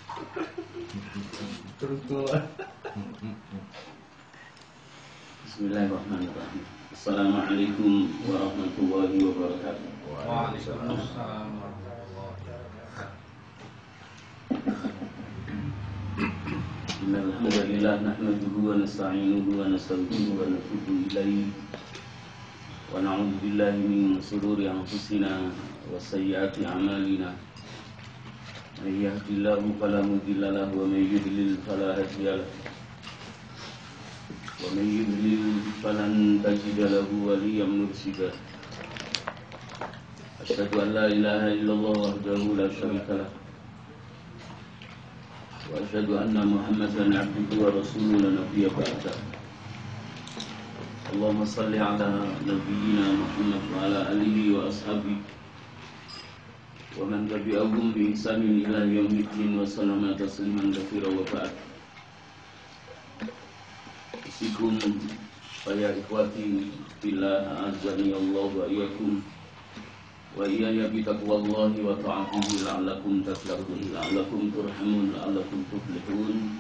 Bismillahirrahmanirrahim. Assalamualaikum warahmatullahi wabarakatuh. Waalaikumsalam warahmatullahi wabarakatuh. Innal hamdalillah nahmaduhu wa nasta'inuhu wa nastaghfiruhu wa natubu ilayhi wa na'udzu billahi min shururi anfusina wa sayyiati a'malina. May yahdihillahu fala mudilla lahu wa may yudlil fala hadiya lahu. Wa may yudlil falan tajida lahu waliyyan mursyida. Asyhadu an la ilaha illallah wahdahu la syarika lahu wa asyhadu anna Muhammadan abduhu wa rasuluhu la nabiyya ba'da. Allahumma shalli ala nabiyyina Muhammad wa ala alihi wa ashabihi wa man tabi'ahum bi ihsanin ila yaumiddin wa sallama tasliman katsiran wa ba'd. Usikum ya ikhwati billah azani Allah wa iyyakum wa iyaya bi taqwallahi wa ta'atihi la'allakum taflihun la'allakum turhamun la'allakum tuflihun.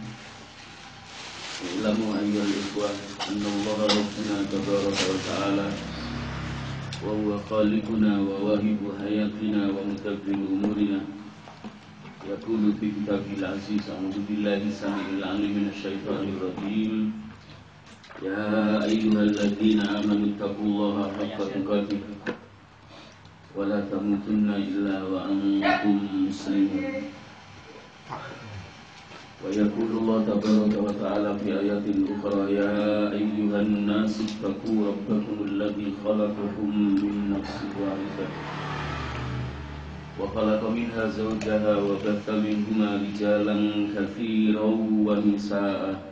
Ilamu ayyuhal ikhwah anna Allah rabbuna tabaraka wa ta'ala wa huwa khaliquna wa wahibu hayatina wa mudabbir umurina. Yaqulu fi kitabil aziz a'udzu billahi samii'il 'aliim minasy syaithaanir rajiim. Ya ayyuhalladzina amanu taqullaha haqqa tuqatih wa la tamutunna illa wa antum muslimun. Wa yaqulu Allah tabaraka wa ta'ala fi ayatin ukhra, ya ayyuhan nasu taqu rabbakum alladzi khalaqakum min nafsin wahidah wa khalaqa minha zawjaha wa batha minhuma rijalan katsiran wa nisaa'a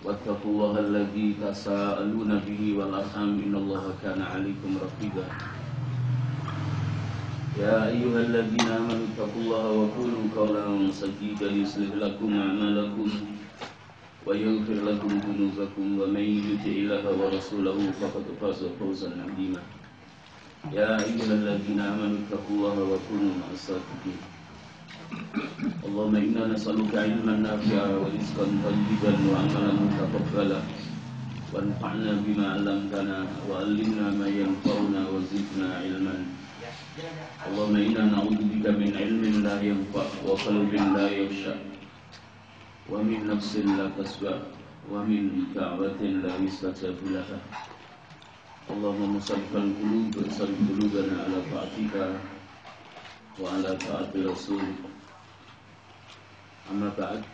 wattaqullaha alladzi tasaaluna bihi wal arham innallaha kana 'alaikum raqiba. Ya ayyuhalladzina amanu taqullaha wa qulu qawlan sadidan yuslih lakum a'malakum wa yaghfir lakum dhunubakum wa may yuti'illaha wa rasulahu faqad faza fawzan 'azima. Ya ayyuhalladzina amanu taqullaha wa kunu ma'as-shadiqin. Allahumma inna nas'aluka 'ilman nafi'a wa rizqan thayyiban wa 'amalan mutaqabbala wanfa'na bima 'allamtana wa 'allimna ma yanfa'una wa zidna 'ilman. Allahumma inna na'udzubika min 'ilmin la yanfa' wa qalbin la yakhsha wa min nafsin la tasba' wa min da'watin la yustajabu laha. Allahumma musarrifal qulub sarrif qulubana 'ala ta'atika wa 'ala ta'ati rasul. Amma ba'd.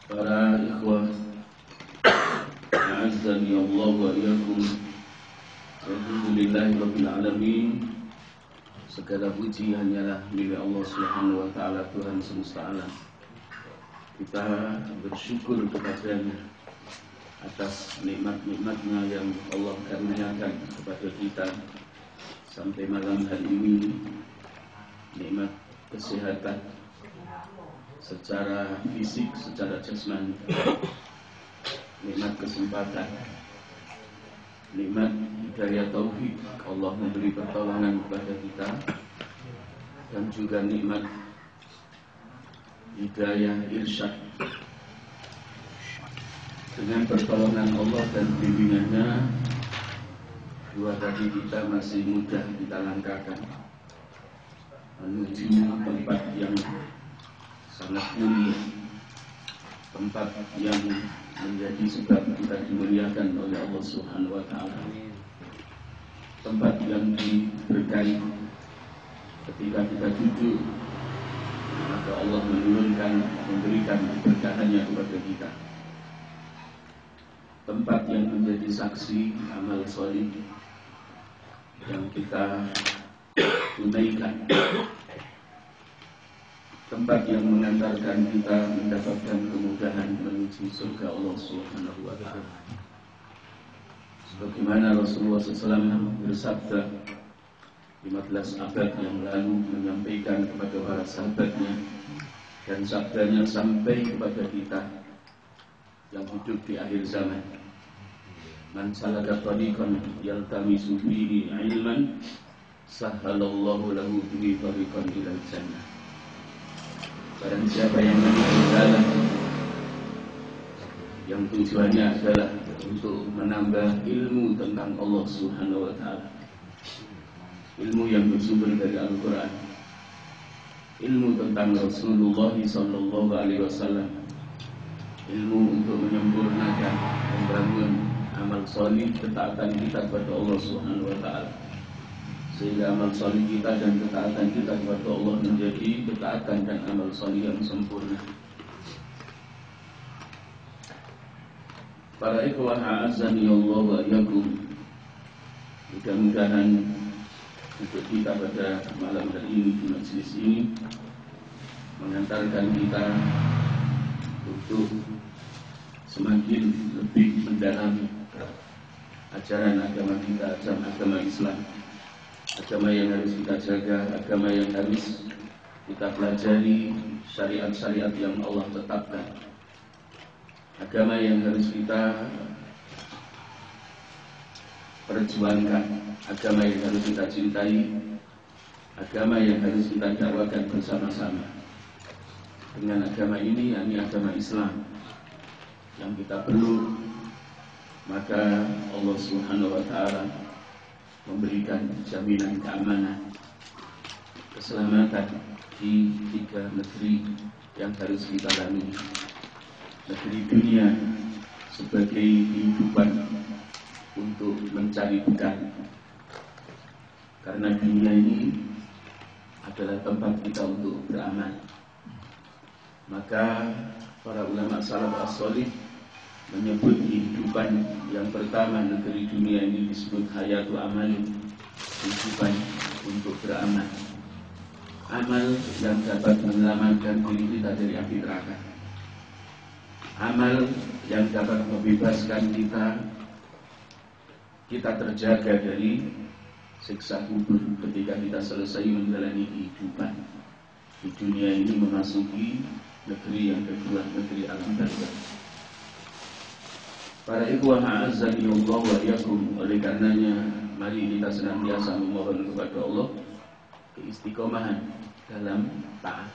Para ikhwah a'azzani Allah wa iyyakum. Alhamdulillahi rabbil alamin. Segala puji hanyalah milik Allah Subhanahu wa taala, Tuhan semesta alam. Kita bersyukur kepadanya atas nikmat-nikmatnya yang Allah karuniakan kepada kita sampai malam hari ini. Nikmat kesehatan secara fisik, secara jasmani, nikmat kesempatan, nikmat hidayah taufik, Allah memberi pertolongan kepada kita, dan juga nikmat hidayah irsyad. Dengan pertolongan Allah dan bimbingannya, dua kaki kita masih mudah kita langkahkan menuju tempat yang sangat mulia, tempat yang menjadi sebab kita dimuliakan oleh Allah Subhanahu wa taala, tempat yang diberkahi. Ketika kita duduk, maka Allah menurunkan, memberikan keberkahannya kepada kita. Tempat yang menjadi saksi amal soleh yang kita tunaikan, tempat yang mengantarkan kita mendapatkan kemudahan menuju surga Allah Subhanahu wa taala. Sebagaimana Rasulullah SAW bersabda 15 abad yang lalu menyampaikan kepada para sahabatnya, dan sabdanya sampai kepada kita yang hidup di akhir zaman. Man salaka tariqan yaltamisu fihi ilman sahhalallahu lahu bihi tariqan ilal jannah. Barang siapa yang meninggalkan yang tujuannya adalah untuk menambah ilmu tentang Allah Subhanahu wa Ta'ala, ilmu yang bersumber dari Al-Quran, ilmu tentang Rasulullah Sallallahu Alaihi Wasallam, ilmu untuk menyempurnakan, membangun amal solih, ketaatan kita kepada Allah Subhanahu wa Ta'ala, sehingga amal solih kita dan ketaatan kita kepada Allah menjadi ketaatan dan amal solih yang sempurna. Para ikhwah a'azzani Allah wa iyyakum, mudah-mudahan untuk kita pada malam hari ini di majelis ini mengantarkan kita untuk semakin lebih mendalami ajaran agama kita, ajaran agama Islam, agama yang harus kita jaga, agama yang harus kita pelajari, syariat-syariat yang Allah tetapkan, agama yang harus kita perjuangkan, agama yang harus kita cintai, agama yang harus kita dakwakan bersama-sama. Dengan agama ini, yakni agama Islam yang kita peluk, maka Allah Subhanahu wa Ta'ala memberikan jaminan keamanan, keselamatan di 3 negeri yang harus kita lalui. Negeri dunia sebagai kehidupan untuk mencari bekal, karena dunia ini adalah tempat kita untuk beramal. Maka para ulama salaf as-salih menyebut kehidupan yang pertama negeri dunia ini disebut hayatu amalin, kehidupan untuk beramal, amal yang dapat menyelamatkan diri kita dari api neraka, amal yang dapat membebaskan kita terjaga dari siksa kubur ketika kita selesai menjalani kehidupan di dunia ini, memasuki negeri yang kedua, negeri alam barzakh. Para ikhwah a'azzani Allah wa iyyakum, oleh karenanya mari kita senantiasa memohon kepada Allah keistiqomahan dalam taat,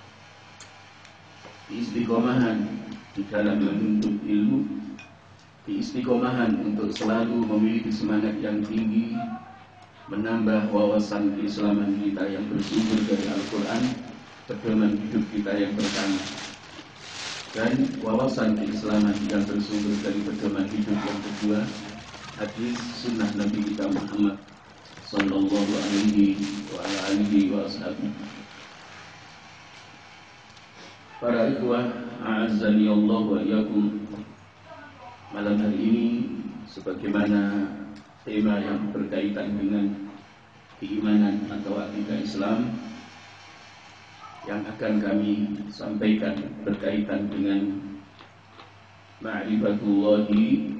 keistiqomahan di dalam menuntut ilmu, keistiqomahan untuk selalu memiliki semangat yang tinggi, menambah wawasan keislaman kita yang bersumber dari Al-Quran, pedoman hidup kita yang pertama, dan wawasan keislaman yang bersumber dari pedoman hidup yang kedua, hadis sunnah Nabi kita Muhammad Sallallahu Alaihi wa Wasallam. Para ikhwah a'azzani Allah wa iyyakum, malam hari ini sebagaimana tema yang berkaitan dengan keimanan atau akidah Islam yang akan kami sampaikan berkaitan dengan ma'rifatullahi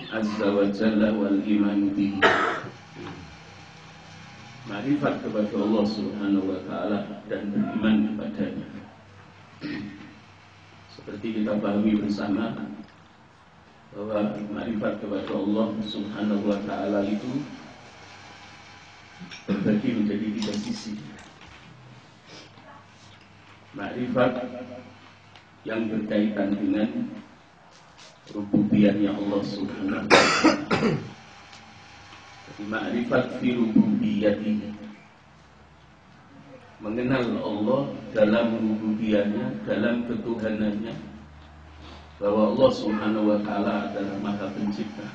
azza wa jalla wal iman bihi, ma'rifat kepada Allah Subhanahu wa Ta'ala dan beriman kepadanya. Seperti kita pahami bersama bahwa ma'rifat kepada Allah Subhanahu wa Ta'ala itu terbagi menjadi 3 sisi. Ma'rifat yang berkaitan dengan rububiyahnya Allah Subhanahu wa Ta'ala, jadi ma'rifat fi rububiyatihi, mengenal Allah dalam rububiyahnya, dalam ketuhanannya, bahwa Allah Subhanahu wa Ta'ala adalah Maha Pencipta,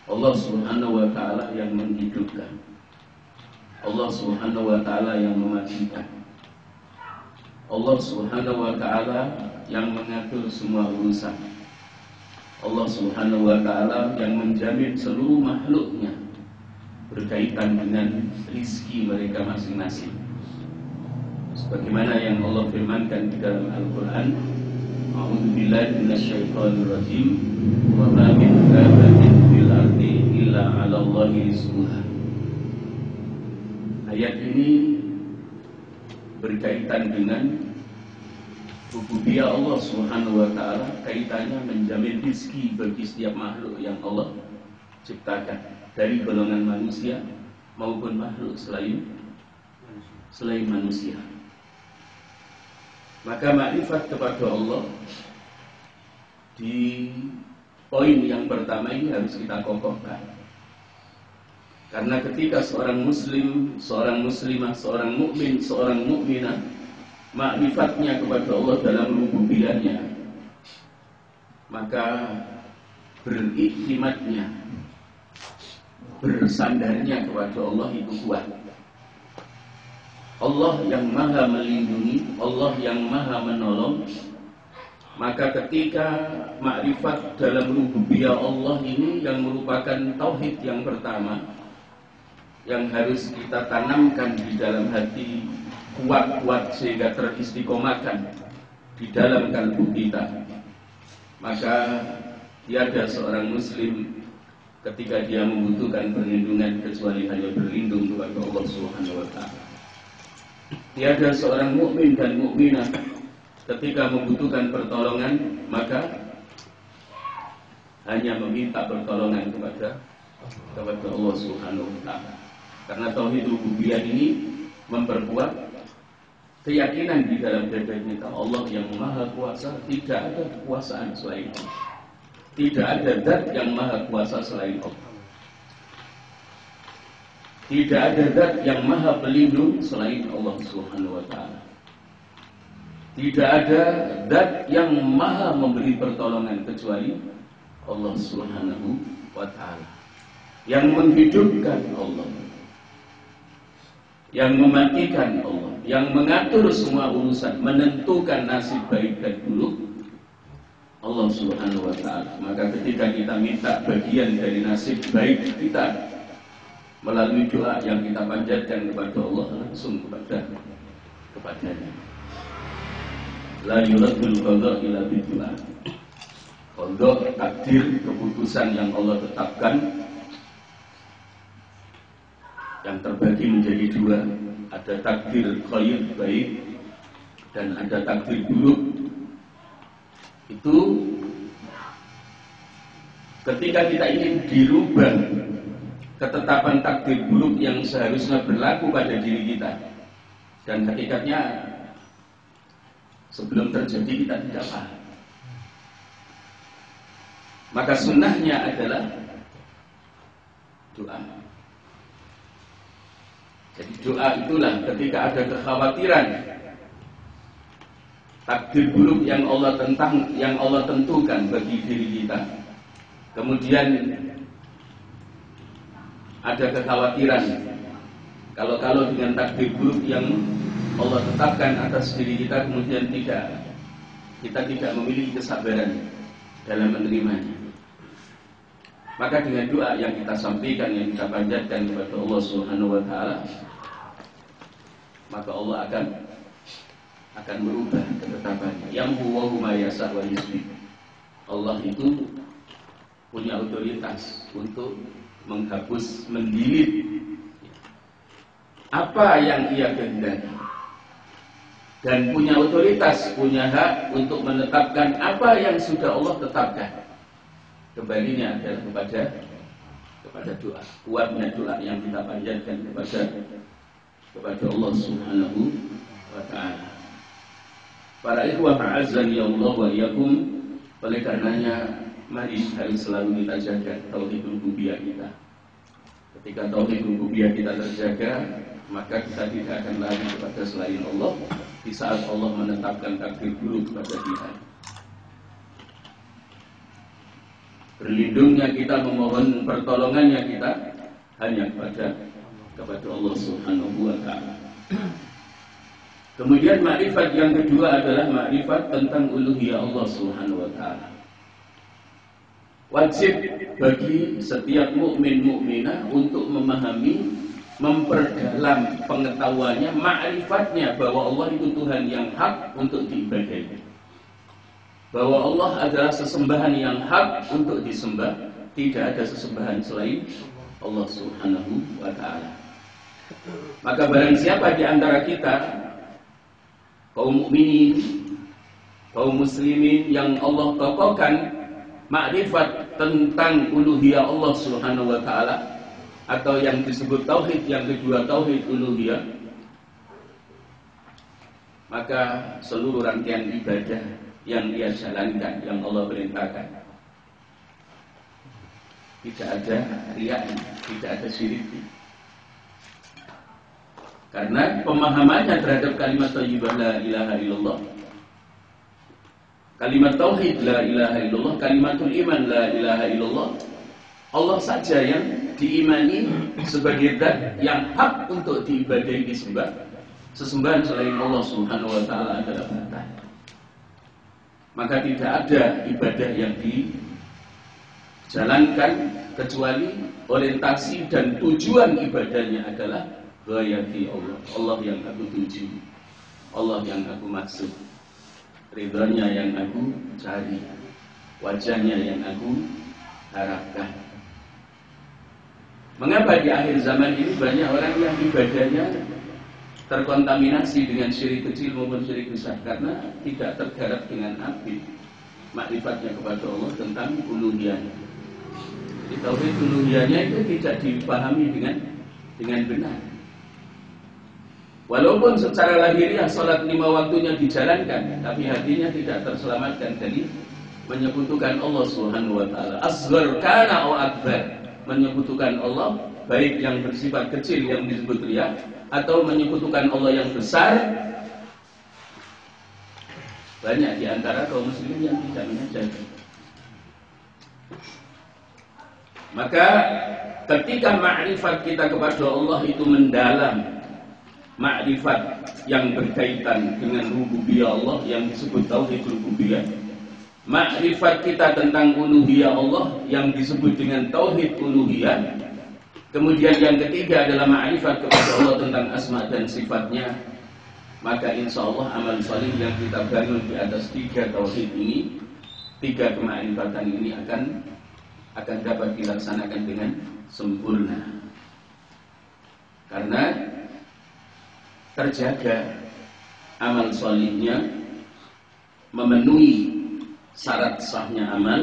Allah Subhanahu wa Ta'ala yang menghidupkan, Allah Subhanahu wa Ta'ala yang mematikan, Allah Subhanahu wa Ta'ala yang mengatur semua urusan, Allah Subhanahu wa Ta'ala yang menjamin seluruh makhluknya berkaitan dengan rizki mereka masing-masing, sebagaimana yang Allah firmankan di dalam Al-Quran, a'udzubillahi minasyaitonir rajim, wa ma min dabbatin fil ardi illa 'alallahi rizquha. Ayat ini berkaitan dengan rububiyah Allah Subhanahu wa Ta'ala, kaitannya menjamin rizki bagi setiap makhluk yang Allah ciptakan, dari golongan manusia maupun makhluk selain selain manusia. Maka makrifat kepada Allah di poin yang pertama ini harus kita kokohkan. Karena ketika seorang muslim, seorang muslimah, seorang mukmin, seorang mukminah makrifatnya kepada Allah dalam rububiyahnya, maka beriktimatnya, bersandarnya kepada Allah itu kuat. Allah yang maha melindungi, Allah yang maha menolong. Maka ketika makrifat dalam rububiyah Allah ini yang merupakan tauhid yang pertama, yang harus kita tanamkan di dalam hati kuat-kuat sehingga teristiqomahkan di dalam kalbu kita, maka tiada seorang muslim ketika dia membutuhkan perlindungan kecuali hanya berlindung kepada Allah Subhanahu wa taala. Tiada seorang mukmin dan mukminah ketika membutuhkan pertolongan maka hanya meminta pertolongan kepada Allah Subhanahu wa taala. Karena tauhid rububiyah ini memperkuat keyakinan di dalam dada kita Allah yang maha kuasa, tidak ada kekuasaan selain Allah. Tidak ada zat yang maha kuasa selain Allah. Tidak ada zat yang maha pelindung selain Allah Subhanahu wa taala. Tidak ada zat yang maha memberi pertolongan kecuali Allah Subhanahu wa taala. Yang menghidupkan Allah, yang mematikan Allah, yang mengatur semua urusan, menentukan nasib baik dan buruk Allah Subhanahu wa taala. Maka ketika kita minta bagian dari nasib baik kita melalui doa yang kita panjatkan kepada Allah, langsung kepadanya. La yuradul qada illa bidu'a. Qada, takdir, keputusan yang Allah tetapkan yang terbagi menjadi dua. Ada takdir khair, baik, dan ada takdir buruk. Itu ketika kita ingin dirubah ketetapan takdir buruk yang seharusnya berlaku pada diri kita, dan hakikatnya sebelum terjadi kita tidak paham, maka sunnahnya adalah doa. Jadi doa itulah ketika ada kekhawatiran takdir buruk yang Allah tentukan bagi diri kita, kemudian ada kekhawatiran kalau dengan takdir buruk yang Allah tetapkan atas diri kita, kemudian kita tidak memiliki kesabaran dalam menerimanya, maka dengan doa yang kita sampaikan, yang kita panjatkan kepada Allah Subhanahu wa taala, maka Allah akan merubah ketetapannya. Yang huwa ma yasa wa yusbih. Allah itu punya otoritas untuk menghapus, mendelete apa yang Ia kehendaki, dan punya otoritas, punya hak untuk menetapkan apa yang sudah Allah tetapkan. Kembalinya adalah kepada doa. Kuatnya doa yang kita panjatkan kepada Allah Subhanahu wa taala. Para ikhwah a'azzani Allah wa iyyakum, oleh karenanya mari harus selalu kita jaga tauhid rububiyah kita. Ketika tauhid rububiyah kita terjaga, maka kita tidak akan lari kepada selain Allah di saat Allah menetapkan takdir buruk kepada kita. Berlindungnya kita, memohon pertolongannya kita hanya kepada Allah Subhanahu wa taala. Kemudian makrifat yang kedua adalah makrifat tentang uluhiyah Allah Subhanahu wa taala. Wajib bagi setiap mukmin mukminah untuk memahami, memperdalam pengetahuannya, makrifatnya bahwa Allah itu Tuhan yang hak untuk diibadahi, bahwa Allah adalah sesembahan yang hak untuk disembah, tidak ada sesembahan selain Allah Subhanahu wa taala. Maka barang siapa di antara kita, kaum mukminin, kaum muslimin yang Allah kokohkan makrifat tentang uluhiyah Allah Subhanahu wa taala, atau yang disebut tauhid yang kedua, tauhid uluhiyah, maka seluruh rangkaian ibadah yang ia jalankan, yang Allah perintahkan, tidak ada riya, tidak ada syirik. Karena pemahamannya terhadap kalimat thayyibah la ilaha illallah, kalimat tauhid la ilaha illallah, kalimatul iman la ilaha illallah, Allah saja yang diimani sebagai zat yang hak untuk diibadahi, disembah. Sesembahan selain Allah Subhanahu wa taala adalah batal. Maka tidak ada ibadah yang dijalankan kecuali orientasi dan tujuan ibadahnya adalah ghayati Allah. Allah yang aku tuju, Allah yang aku maksud, ridhonya yang aku cari, wajahnya yang aku harapkan. Mengapa di akhir zaman ini banyak orang yang ibadahnya terkontaminasi dengan syirik kecil maupun syirik besar? Karena tidak tergarap dengan api makrifatnya kepada Allah tentang uluhiyahnya. Tauhid uluhiyahnya itu tidak dipahami dengan benar. Walaupun secara lahiriah salat 5 waktunya dijalankan, tapi hatinya tidak terselamatkan dari menyekutukan Allah Subhanahu wa taala. Asghar kana au akbar, menyekutukan Allah baik yang bersifat kecil yang disebut riya atau menyekutukan Allah yang besar. Banyak di antara kaum muslimin yang tidak menyadari. Maka ketika makrifat kita kepada Allah itu mendalam, makrifat yang berkaitan dengan rububiyah Allah yang disebut tauhid rububiyah, makrifat kita tentang uluhiyah Allah yang disebut dengan tauhid uluhiyah, kemudian yang ketiga adalah makrifat kepada Allah tentang asma dan sifatnya, maka insya Allah amal salih yang kita bangun di atas 3 tauhid ini, 3 kemakrifatan ini akan dapat dilaksanakan dengan sempurna. Karena terjaga amal salihnya, memenuhi syarat sahnya amal,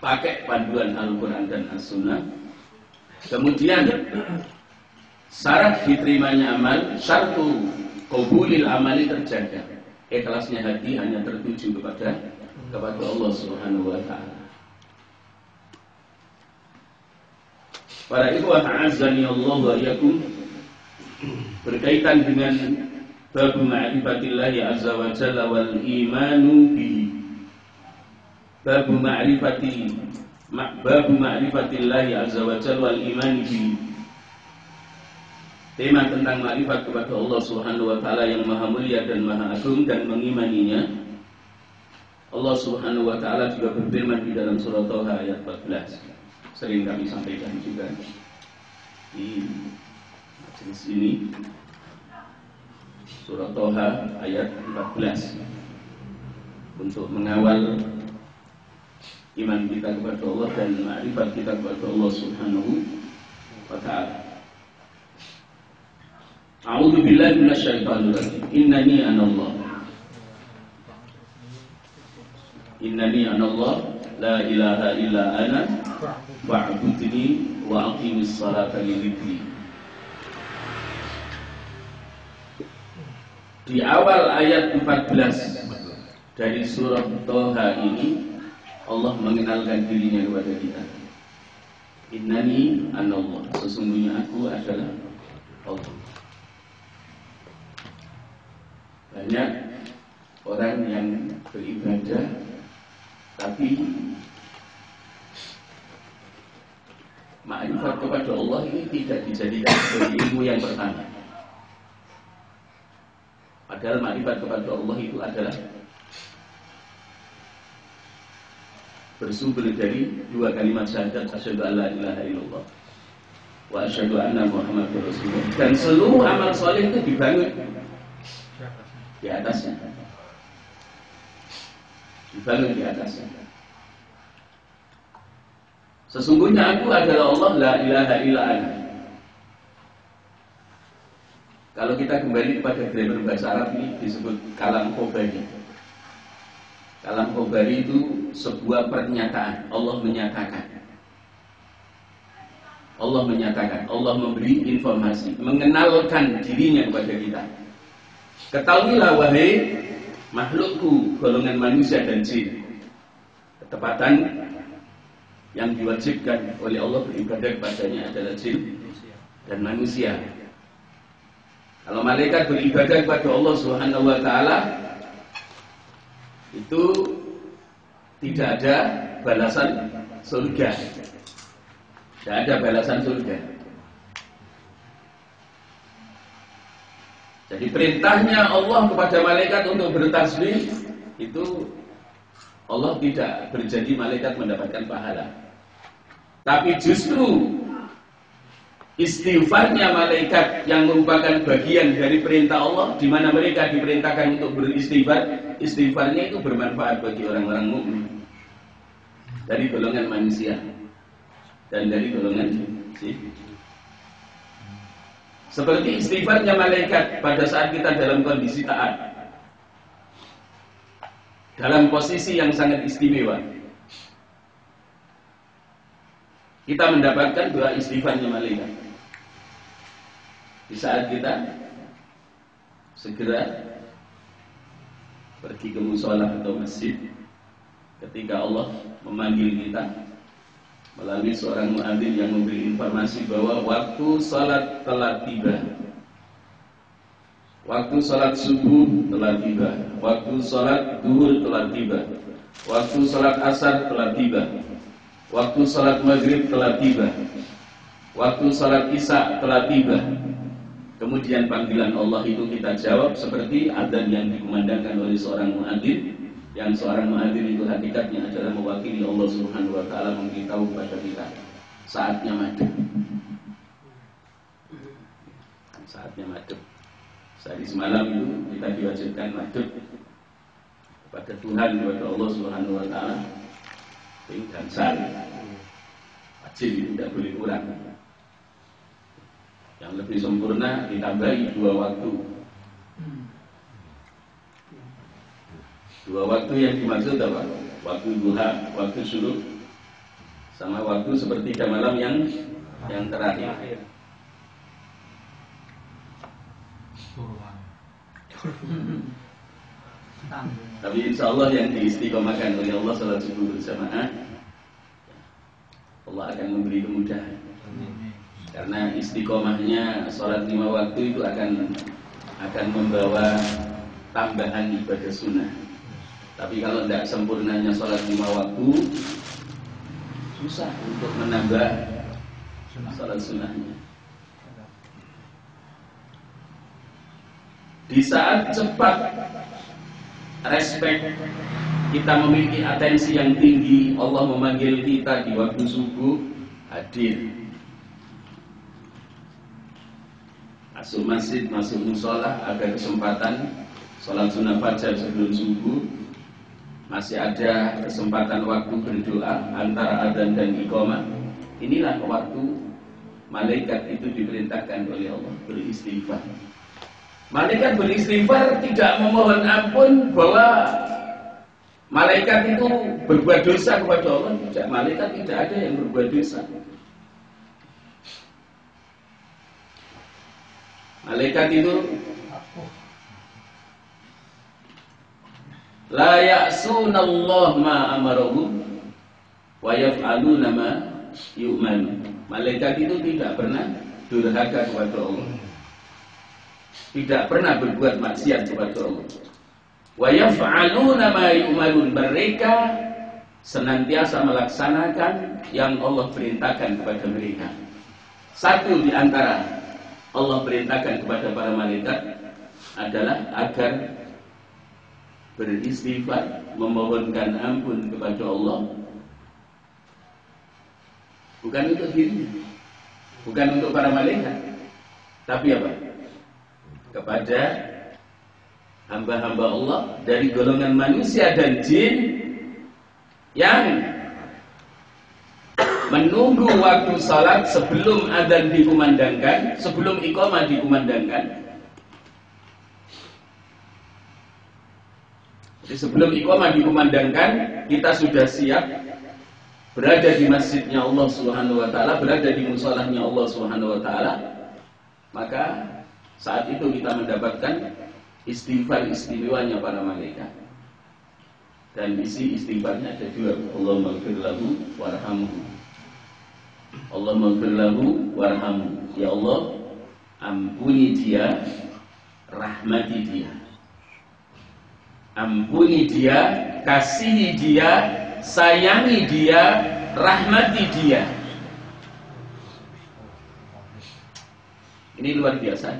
pakai panduan Al-Quran dan As-Sunnah. Kemudian syarat diterimanya amal, syartu qabulil amali terjaga. Ikhlasnya hati hanya tertuju kepada Allah Subhanahu wa taala. Para ikhwah a'azzani Allah wa iyyakum, berkaitan dengan bab ma'rifatillah azza wa jalla wal imanu bihi. Bab ma'rifatillah azza wa jalla wal imani bihi. Tema tentang ma'rifat kepada Allah Subhanahu wa taala yang maha mulia dan maha agung dan mengimaninya. Allah Subhanahu wa taala juga berfirman di dalam surah Thaha ayat 14. Sering kami sampaikan juga di majelis ini, surah Thaha ayat 14, untuk mengawal iman kita kepada Allah dan ma'rifat kita kepada Allah Subhanahu wa ta'ala. A'udzu billahi minasyaitonir rajim. Innani anallah la ilaha illa ana fa'budni wa aqimis salata li dzikri. Di awal ayat 14 dari surah Thaha ini, Allah mengenalkan dirinya kepada kita. Innani anallah, sesungguhnya aku adalah Allah. Banyak orang yang beribadah tapi makrifat kepada Allah ini tidak dijadikan sebagai ilmu yang pertama. Padahal makrifat kepada Allah itu adalah bersumber dari 2 kalimat syahadat, asyhadu an la ilaha illallah wa asyhadu anna muhammadar rasulullah. Dan seluruh amal saleh itu dibangun di atasnya. Dibangun di atasnya. Sesungguhnya aku adalah Allah, la ilaha illa ana. Kalau kita kembali kepada grammar bahasa Arab ini disebut kalam khobari. Kalam khobari itu sebuah pernyataan. Allah menyatakan. Allah menyatakan, Allah memberi informasi, mengenalkan dirinya kepada kita. Ketahuilah wahai makhlukku, golongan manusia dan jin, ketepatan yang diwajibkan oleh Allah beribadah kepadanya adalah jin dan manusia. Kalau malaikat beribadah kepada Allah Subhanahu wa taala, itu tidak ada balasan surga. Tidak ada balasan surga. Jadi perintahnya Allah kepada malaikat untuk bertasbih, itu Allah tidak berjanji malaikat mendapatkan pahala. Tapi justru istighfarnya malaikat yang merupakan bagian dari perintah Allah, di mana mereka diperintahkan untuk beristighfar, istighfarnya itu bermanfaat bagi orang-orang mukmin dari golongan manusia dan dari golongan jin. Seperti istighfarnya malaikat pada saat kita dalam kondisi taat, dalam posisi yang sangat istimewa, kita mendapatkan doa istighfarnya malaikat. Di saat kita segera pergi ke mushola atau masjid, ketika Allah memanggil kita melalui seorang muadzin yang memberi informasi bahwa waktu salat telah tiba, waktu salat subuh telah tiba, waktu salat zuhur telah tiba, waktu salat asar telah tiba, waktu salat maghrib telah tiba, waktu salat isya telah tiba. Kemudian panggilan Allah itu kita jawab seperti adzan yang dikumandangkan oleh seorang muadzin, yang seorang muadzin itu hakikatnya adalah mewakili Allah Subhanahu wa taala memberitahu kepada kita saatnya madhab. Saatnya madhab. Sehari semalam itu kita diwajibkan madhab kepada Tuhan, kepada Allah Subhanahu wa taala. Dan sehari wajib, tidak boleh kurang. Yang lebih sempurna ditambahi 2 waktu. 2 waktu yang dimaksud apa? Waktu duha, waktu syuruk, sama waktu sepertiga malam yang terakhir. Tapi insya Allah yang diistiqomahkan oleh Allah salat subuh berjamaah, Allah akan memberi kemudahan. Karena istiqomahnya sholat 5 waktu itu akan membawa tambahan ibadah sunnah. Tapi kalau tidak sempurnanya sholat 5 waktu, susah untuk menambah sholat sunnahnya. Di saat cepat respect, kita memiliki atensi yang tinggi, Allah memanggil kita di waktu subuh, hadir. Masuk masjid, masuk musola, ada kesempatan sholat sunnah fajar sebelum subuh, masih ada kesempatan waktu berdoa antara adzan dan iqamah. Inilah waktu malaikat itu diperintahkan oleh Allah beristighfar. Malaikat beristighfar tidak memohon ampun bahwa malaikat itu berbuat dosa kepada Allah. Tidak, malaikat tidak ada yang berbuat dosa. Malaikat itu la ya'sunallah ma amarahum wa yaf'aluna ma yu'manu. Malaikat itu tidak pernah durhaka kepada Allah, tidak pernah berbuat maksiat kepada Allah. Wa yaf'aluna ma yu'manun, mereka senantiasa melaksanakan yang Allah perintahkan kepada mereka. Satu di antara Allah perintahkan kepada para malaikat adalah agar beristighfar, memohonkan ampun kepada Allah, bukan untuk dirinya, bukan untuk para malaikat, tapi apa? Kepada hamba-hamba Allah dari golongan manusia dan jin yang menunggu waktu salat sebelum adzan dikumandangkan, sebelum iqamah dikumandangkan. Jadi sebelum iqamah dikumandangkan, kita sudah siap berada di masjidnya Allah Subhanahu wa taala, berada di musholahnya Allah Subhanahu wa taala. Maka saat itu kita mendapatkan istighfar istimewanya para malaikat. Dan isi istighfarnya ada dua. Allahumma ighfir lahu warhamhu. Allahumma ighfir lahu warhamhu. Ya Allah, ampuni dia, rahmati dia. Ampuni dia, kasihi dia, sayangi dia, rahmati dia. Ini luar biasa.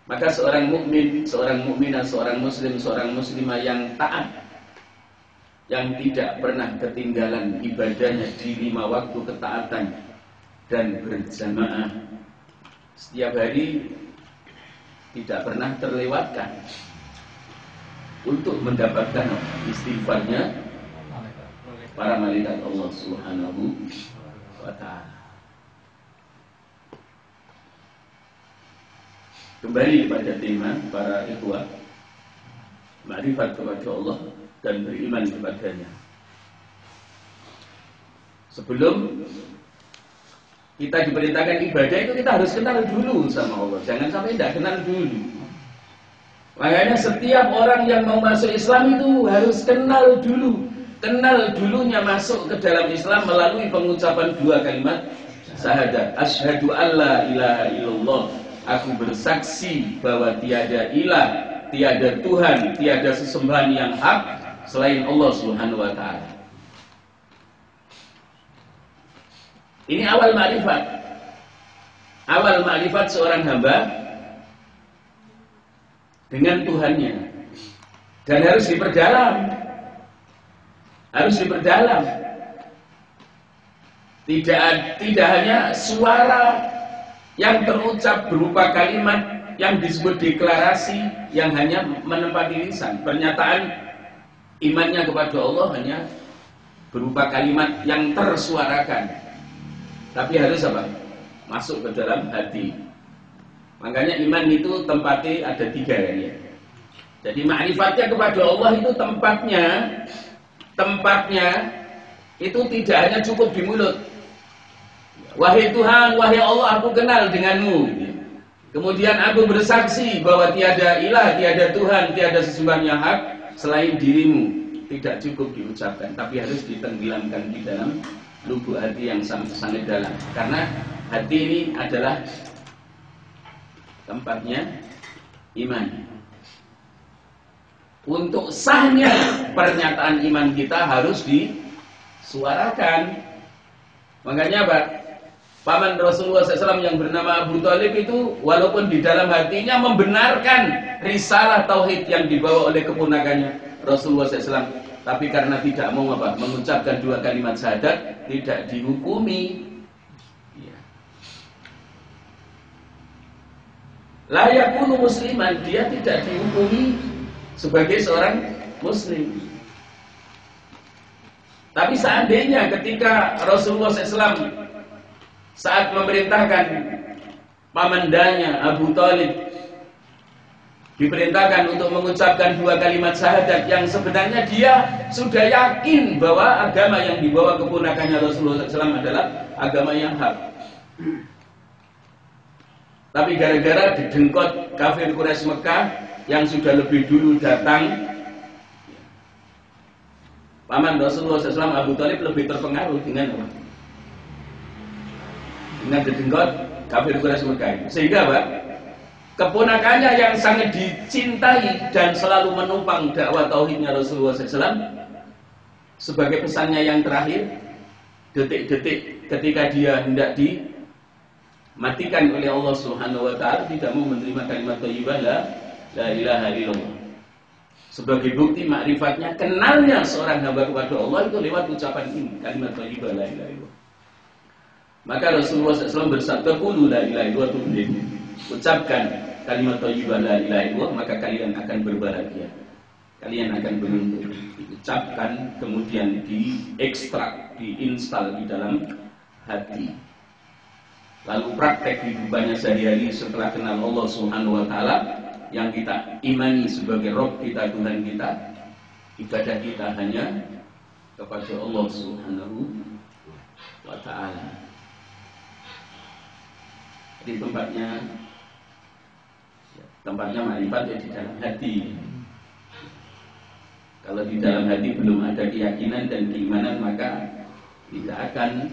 Maka seorang mukmin, seorang mukminah, seorang muslim, seorang muslimah yang taat, yang tidak pernah ketinggalan ibadahnya di 5 waktu ketaatan dan berjamaah setiap hari, tidak pernah terlewatkan untuk mendapatkan istighfarnya para malaikat Allah Subhanahu wa ta'ala. Kembali kepada tema para ikhwah, makrifat kepada Allah dan beriman kepadanya. Sebelum kita diperintahkan ibadah itu, kita harus kenal dulu sama Allah. Jangan sampai tidak kenal dulu. Makanya setiap orang yang mau masuk Islam itu harus kenal dulu. Kenal dulunya masuk ke dalam Islam melalui pengucapan 2 kalimat syahadat. Asyhadu alla ilaha illallah. Aku bersaksi bahwa tiada ilah, tiada Tuhan, tiada sesembahan yang hak selain Allah Subhanahu wa ta'ala. Ini awal ma'rifat. Awal ma'rifat seorang hamba dengan Tuhannya. Dan harus diperdalam. Harus diperdalam. Tidak hanya suara yang terucap berupa kalimat yang disebut deklarasi yang hanya menempati lisan. Pernyataan imannya kepada Allah hanya berupa kalimat yang tersuarakan. Tapi harus apa? Masuk ke dalam hati. Makanya iman itu tempatnya ada 3 ya. Jadi ma'rifatnya kepada Allah itu tempatnya itu tidak hanya cukup di mulut. Wahai Tuhan, wahai Allah, aku kenal denganmu. Kemudian aku bersaksi bahwa tiada ilah, tiada Tuhan, tiada sesembahan yang hak selain dirimu. Tidak cukup diucapkan, tapi harus ditenggelamkan di dalam lubuk hati yang sangat dalam. Karena hati ini adalah tempatnya iman. Untuk sahnya pernyataan iman kita harus disuarakan. Makanya apa? Paman Rasulullah SAW yang bernama Abu Thalib itu walaupun di dalam hatinya membenarkan risalah tauhid yang dibawa oleh keponakannya Rasulullah SAW, tapi karena tidak mau mengucapkan 2 kalimat syahadat, tidak dihukumi. Layak pun musliman, dia tidak dihukumi sebagai seorang muslim. Tapi seandainya ketika Rasulullah SAW saat memerintahkan pamandanya Abu Thalib diperintahkan untuk mengucapkan 2 kalimat syahadat yang sebenarnya dia sudah yakin bahwa agama yang dibawa keponakannya Rasulullah SAW adalah agama yang hak. Tapi gara-gara didengkot kafir Quraisy Mekah yang sudah lebih dulu datang, paman Rasulullah SAW Abu Thalib lebih terpengaruh dengan apa? Dengan didengkot kafir Quraisy Mekah. Sehingga apa? Keponakannya yang sangat dicintai dan selalu menopang dakwah tauhidnya Rasulullah SAW sebagai pesannya yang terakhir, detik-detik ketika dia hendak dimatikan oleh Allah Subhanahu wa ta'ala, tidak mau menerima kalimat thayyibah la ilaha illallah. Sebagai bukti makrifatnya, kenalnya seorang hamba kepada Allah itu lewat ucapan ini, kalimat thayyibah la ilaha illallah. Maka Rasulullah SAW bersabda, qulu la ilaha illallah tuflihun. Ucapkan kalimat thayyibah la ilaha illallah, maka kalian akan berbahagia. Kalian akan beruntung. Diucapkan, kemudian diekstrak, diinstal di dalam hati. Lalu praktek kehidupannya sehari-hari setelah kenal Allah Subhanahu wa ta'ala, yang kita imani sebagai Rabb kita, Tuhan kita, ibadah kita hanya kepada Allah Subhanahu wa ta'ala. Di tempatnya Tempatnya makrifat ya di dalam hati. Kalau di dalam hati belum ada keyakinan dan keimanan, maka tidak akan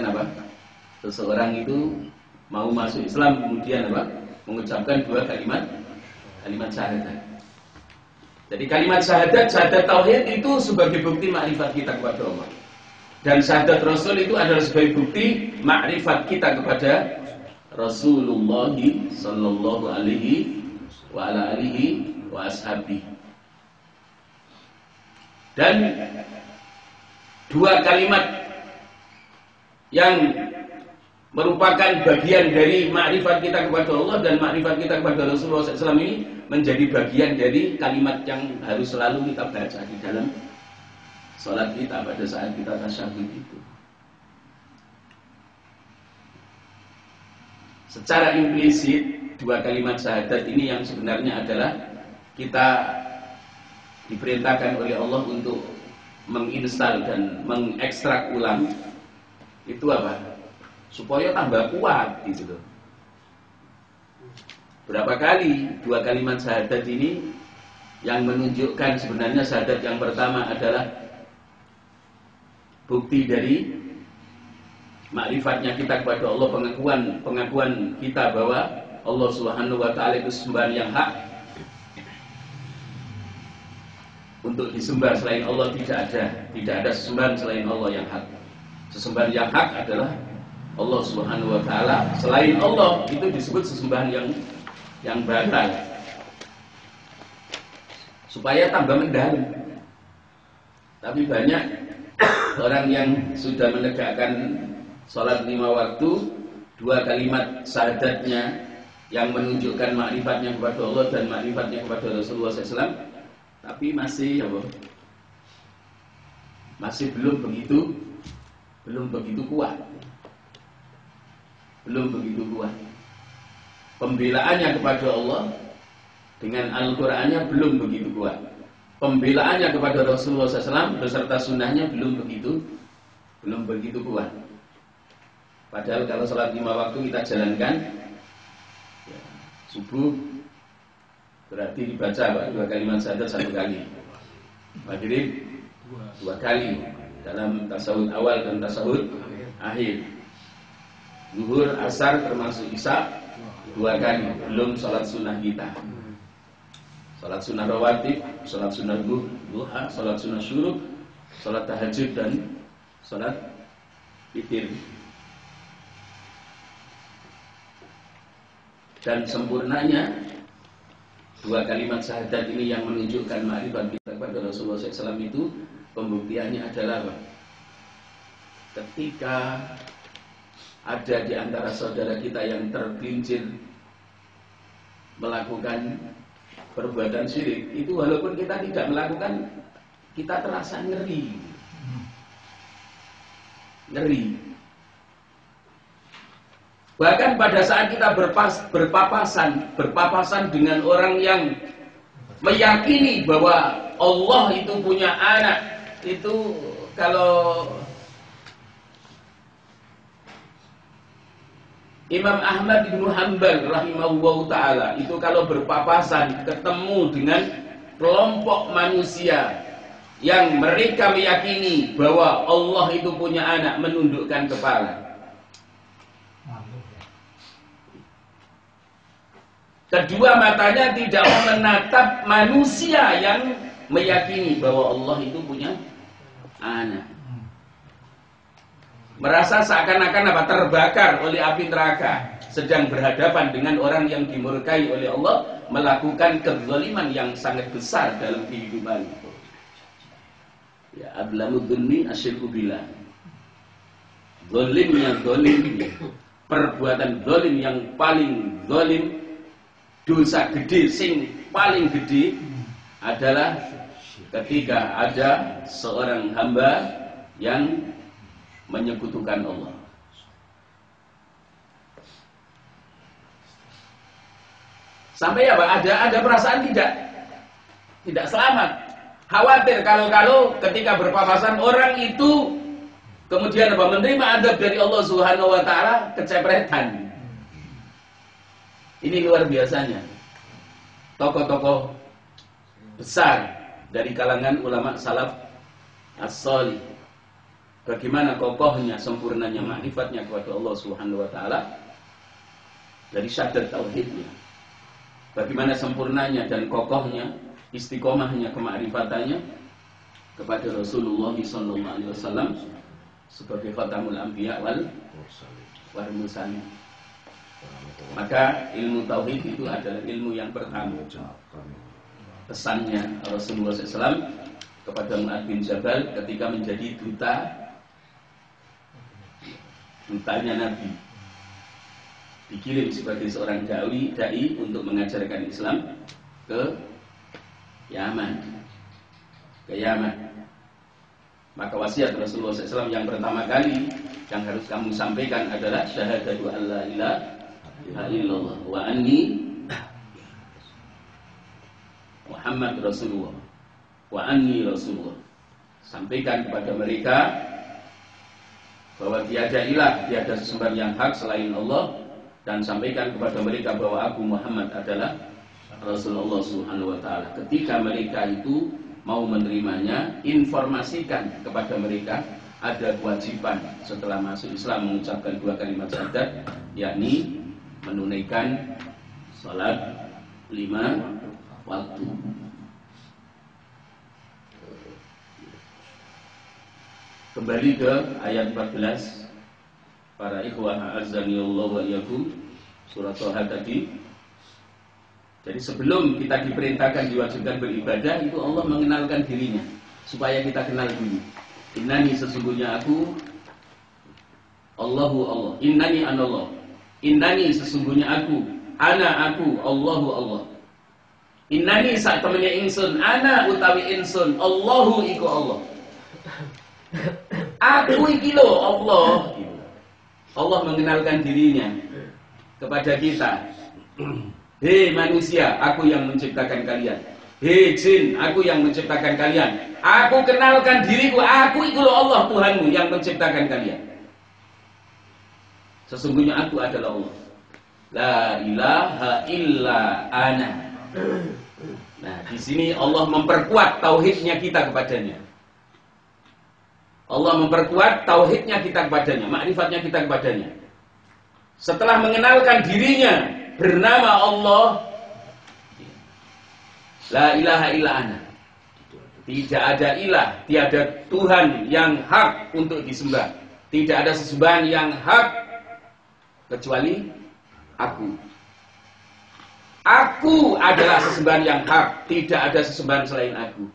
apa? Seseorang itu mau masuk Islam kemudian apa? Mengucapkan dua kalimat syahadat. Jadi kalimat syahadat tauhid itu sebagai bukti makrifat kita kepada Allah. Dan syahadat Rasul itu adalah sebagai bukti makrifat kita kepada Rasulullah sallallahu alaihi wa ala alihi wa ashabi. Dan dua kalimat yang merupakan bagian dari makrifat kita kepada Allah dan makrifat kita kepada Rasulullah SAW ini menjadi bagian dari kalimat yang harus selalu kita baca di dalam sholat kita pada saat kita tasyahud itu. Secara implisit dua kalimat syahadat ini yang sebenarnya adalah kita diperintahkan oleh Allah untuk menginstal dan mengekstrak ulang itu apa? Supaya tambah kuat gitu loh. Berapa kali dua kalimat syahadat ini yang menunjukkan sebenarnya syahadat yang pertama adalah bukti dari makrifatnya kita kepada Allah, pengakuan kita bahwa Allah Subhanahu wa taala itu sembahan yang hak. Untuk disembah selain Allah tidak ada sesembahan selain Allah yang hak. Sesembahan yang hak adalah Allah Subhanahu wa taala. Selain Allah itu disebut sesembahan yang batal. Supaya tambah mendalam. Tapi banyak orang yang sudah menegakkan sholat 5 waktu, dua kalimat syahadatnya yang menunjukkan makrifatnya kepada Allah dan makrifatnya kepada Rasulullah SAW, tapi masih belum begitu kuat. Pembelaannya kepada Allah dengan Al-Qur'annya belum begitu kuat. Pembelaannya kepada Rasulullah SAW beserta sunnahnya belum begitu kuat. Padahal kalau sholat 5 waktu kita jalankan ya, subuh berarti dibaca dua kalimat syahadat 1 kali, maghrib 2 kali dalam tasawuf awal dan tasawuf akhir, zuhur, asar termasuk isya 2 kali, belum sholat sunnah kita, sholat sunnah rawatib, sholat sunnah duha, sholat sunnah syuruk, sholat tahajud dan sholat witir. Dan sempurnanya dua kalimat syahadat ini yang menunjukkan makrifat kita kepada Rasulullah SAW itu pembuktiannya adalah apa? Ketika ada di antara saudara kita yang tergelincir melakukan perbuatan syirik, itu walaupun kita tidak melakukan, kita terasa ngeri. Bahkan pada saat kita berpapasan dengan orang yang meyakini bahwa Allah itu punya anak, itu kalau Imam Ahmad bin Hanbal rahimahullahu ta'ala itu kalau berpapasan ketemu dengan kelompok manusia yang mereka meyakini bahwa Allah itu punya anak, menundukkan kepala. Kedua matanya tidak menatap manusia yang meyakini bahwa Allah itu punya anak. Merasa seakan-akan terbakar oleh api neraka, sedang berhadapan dengan orang yang dimurkai oleh Allah, melakukan kezaliman yang sangat besar dalam kehidupan. Ya, adlamud dzulmi asyirku billah. Zalimnya, perbuatan zalim yang paling zalim, dosa gede sing paling gede adalah ketika ada seorang hamba yang menyekutukan Allah. Sampai ada perasaan tidak selamat, khawatir kalau ketika berpapasan orang itu kemudian menerima adab dari Allah Subhanahu wa taala, kecepretan. Ini luar biasanya. Tokoh-tokoh besar dari kalangan ulama salaf as-salih. Bagaimana kokohnya, sempurnanya ma'rifatnya kepada Allah Subhanahu wa taala dari syahadat tauhidnya. Bagaimana sempurnanya dan kokohnya, istiqomahnya kema'rifatannya kepada Rasulullah sallallahu alaihi wasallam sebagai khatamul anbiya wal mursalin. Maka ilmu tauhid itu adalah ilmu yang pertama. Pesannya Rasulullah SAW kepada Mu'adz bin Jabal ketika menjadi dutanya Nabi, dikirim sebagai seorang dai untuk mengajarkan Islam ke Yaman. Maka wasiat Rasulullah SAW yang pertama kali yang harus kamu sampaikan adalah syahadatu alla ilaha illallah wa anni Muhammad Rasulullah wa anni Rasulullah. Sampaikan kepada mereka bahwa tiada ilah, tiada sesembahan yang hak selain Allah, dan sampaikan kepada mereka bahwa aku Muhammad adalah Rasulullah Subhanahu wa taala. Ketika mereka itu mau menerimanya, informasikan kepada mereka ada kewajiban setelah masuk Islam mengucapkan 2 kalimat syahadat, yakni menunaikan salat 5 waktu. Kembali ke ayat 14. Para ikhwah azanillah wa iyyakum, surat Thaha tadi. Jadi sebelum kita diperintahkan diwajibkan beribadah, itu Allah mengenalkan dirinya supaya kita kenal dulu. Innani, sesungguhnya aku Allahu Allah. Innani anallah. Innani, sesungguhnya aku, ana aku, Allahu Allah. Innani sak temene ingsun, ana utawi ingsun, Allahu iku Allah. Aku iki lho Allah. Allah mengenalkan dirinya kepada kita. Hei manusia, aku yang menciptakan kalian. Hei jin, aku yang menciptakan kalian. Aku kenalkan diriku, aku iku lho Allah Tuhanmu yang menciptakan kalian. Sesungguhnya aku adalah Allah. La ilaha illa ana. Nah, di sini Allah memperkuat tauhidnya kita kepadanya. Allah memperkuat tauhidnya kita kepadanya, ma'rifatnya kita kepadanya. Setelah mengenalkan dirinya bernama Allah, la ilaha illa ana. Tidak ada ilah, tiada Tuhan yang hak untuk disembah. Tidak ada sesembahan yang hak kecuali aku. Aku adalah sesembahan yang hak, tidak ada sesembahan selain aku.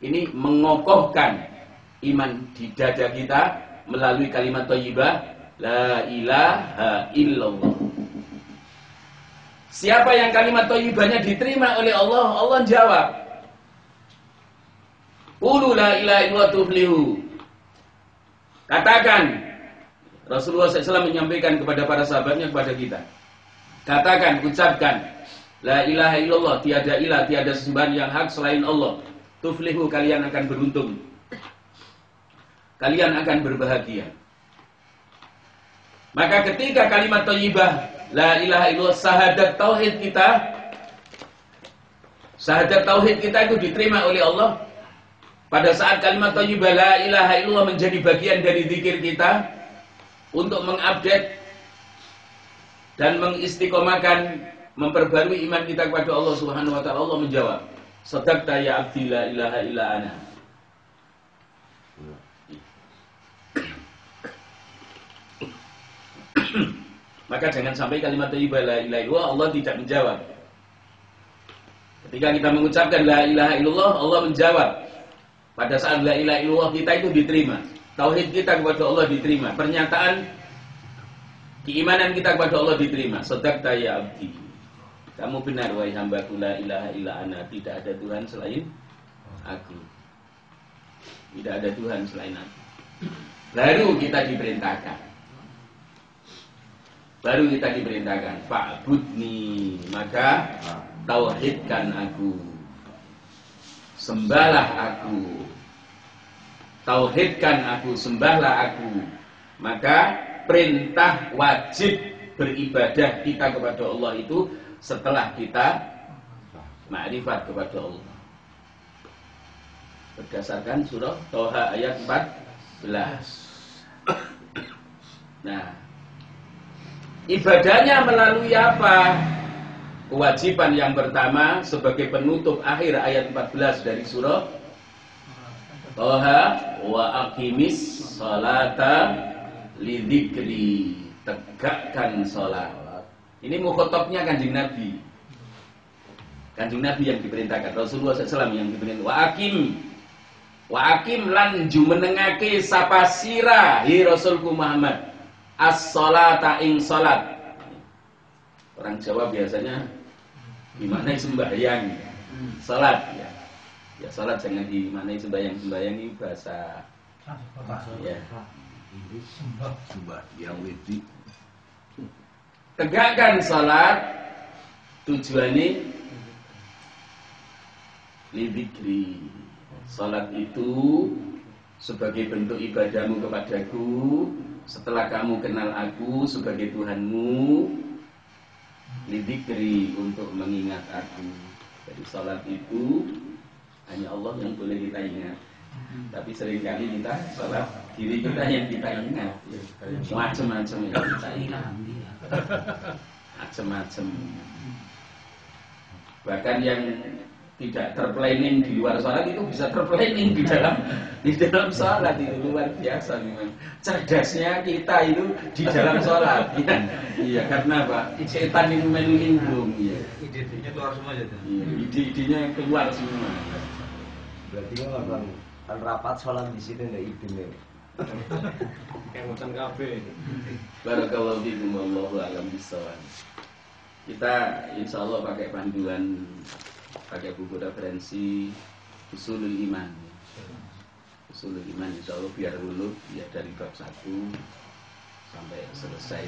Ini mengokohkan iman di dada kita melalui kalimat thayyibah la ilaha illallah. Siapa yang kalimat thayyibahnya diterima oleh Allah, Allah jawab, qulu la ilaha illallah tuflihu. Katakan, Rasulullah SAW menyampaikan kepada para sahabatnya, kepada kita, katakan, ucapkan la ilaha illallah, tiada ilah, tiada sesembahan yang hak selain Allah. Tuflihu, kalian akan beruntung, kalian akan berbahagia. Maka ketika kalimat thayyibah la ilaha illallah, syahadat tauhid kita itu diterima oleh Allah. Pada saat kalimat thayyibah la ilaha illallah menjadi bagian dari zikir kita untuk mengupdate dan mengistiqomahkan, memperbarui iman kita kepada Allah Subhanahu wa taala, Allah menjawab, shadaqta ya abdi la ilaha illa ana. Maka jangan sampai kalimat thayyibah la ilaha illallah Allah tidak menjawab. Ketika kita mengucapkan la ilaha illallah, Allah menjawab. Pada saat la ilaha illallah kita itu diterima, tauhid kita kepada Allah diterima, pernyataan keimanan kita kepada Allah diterima. Shadaqta ya abdi, kamu benar wahai hambaku, la ilaha illa ana, tidak ada Tuhan selain aku. Tidak ada Tuhan selain aku. Baru kita diperintahkan fa'budni, maka tauhidkan aku, sembahlah aku, tauhidkan aku, sembahlah aku. Maka perintah wajib beribadah kita kepada Allah itu setelah kita ma'rifat kepada Allah. Berdasarkan surah Toha ayat 14. Nah, ibadahnya melalui apa? Kewajiban yang pertama sebagai penutup akhir ayat 14 dari surah Toha, wa aqimis salata lidzikri, tegakkan salat. Ini mukhotabnya Kanjeng Nabi. Kanjeng Nabi yang diperintahkan, Rasulullah SAW yang diperintahkan. Wa akim lan jumenengake sapa sira hi Rasulku Muhammad as-salata ing salat. Orang Jawa biasanya gimana sembahyang, salat ya. Ya salat jangan dimaknai sembahyang. Sembahyang ini bahasa ya. Sembahyang widi. Tegakkan salat tujuannya lidzikri. Salat itu sebagai bentuk ibadahmu kepadaku setelah kamu kenal aku sebagai Tuhanmu. Lidzikri, untuk mengingat aku. Jadi salat itu hanya Allah yang boleh kita ingat. Tapi seringkali kita salat diri kita yang kita ingat. Macam-macam yang kita ingat. Macam-macam. Bahkan yang tidak terplanning di luar sholat itu bisa terplanning di dalam sholat. Itu luar biasa memang. Cerdasnya kita itu di dalam sholat. Iya, karena apa? Setan itu melindung. Iya. Ide-idenya keluar semua aja. Iya, ide-idenya keluar semua. Berarti kan rapat sholat di situ nggak ide. Kayak ngoten kabeh. Barakallahu fiikum wallahu a'lam bishawab. Kita insya Allah pakai panduan, pakai buku referensi Ushulul Iman. Ushulul Iman insya Allah biar dulu ya dari bab 1 sampai selesai.